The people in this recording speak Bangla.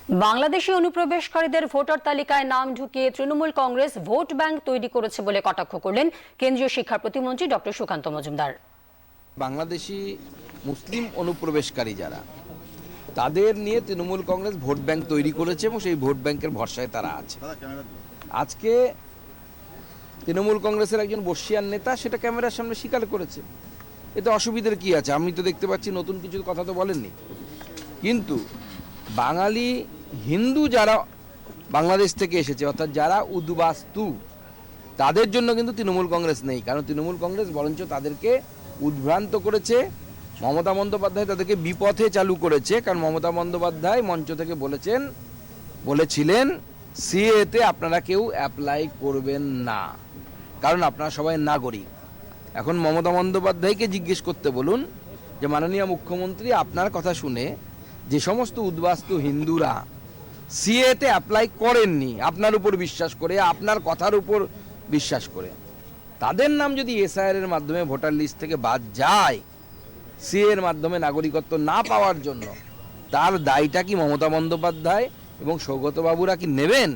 বাংলাদেশি অনুপ্রবেশকারীদের ভোটার তালিকায় নাম ঢুকিয়ে তৃণমূল কংগ্রেস ভোট ব্যাংক তৈরি করেছে বলে কটাক্ষ করলেন কেন্দ্রীয় শিক্ষা প্রতিমন্ত্রী ডক্টর সুকান্ত মজুমদার। বাংলাদেশি মুসলিম অনুপ্রবেশকারী যারা, তাদের নিয়ে তৃণমূল কংগ্রেস ভোট ব্যাংক তৈরি করেছে এবং সেই ভোট ব্যাংকের ভরসায় তারা আছে। আজকে তৃণমূল কংগ্রেসের একজন বর্ষিয়ান নেতা সেটা ক্যামেরার সামনে স্বীকার করেছে। এতে অসুবিধার কি আছে? আমি তো দেখতে পাচ্ছি নতুন কিছু কথা তো বলেননি। কিন্তু বাঙালি হিন্দু যারা বাংলাদেশ থেকে এসেছে, অর্থাৎ যারা উদ্বাস্তু, তাদের জন্য কিন্তু তৃণমূল কংগ্রেস নেই। কারণ তৃণমূল কংগ্রেস বরঞ্চ তাদেরকে উদ্ভ্রান্ত করেছে। মমতা বন্দ্যোপাধ্যায় তাদেরকে বিপথে চালু করেছে। কারণ মমতা বন্দ্যোপাধ্যায় মঞ্চ থেকে বলেছিলেন সিএতে আপনারা কেউ অ্যাপ্লাই করবেন না, কারণ আপনারা সবাই নাগরিক। এখন মমতা বন্দ্যোপাধ্যায়কে জিজ্ঞেস করতে বলুন যে মাননীয় মুখ্যমন্ত্রী, আপনার কথা শুনে যে সমস্ত উদ্বাস্তু হিন্দুরা সিএতে অ্যাপ্লাই করেননি আপনার উপর বিশ্বাস করে, আপনার কথার উপর বিশ্বাস করে, তাদের নাম যদি এসআইআর এর মাধ্যমে ভোটার লিস্ট থেকে বাদ যায়, সিএ এর মাধ্যমে নাগরিকত্ব না পাওয়ার জন্য, তার দায়টা কি মমতা বন্দ্যোপাধ্যায় এবং সৌগত বাবুরা কি নেবেন?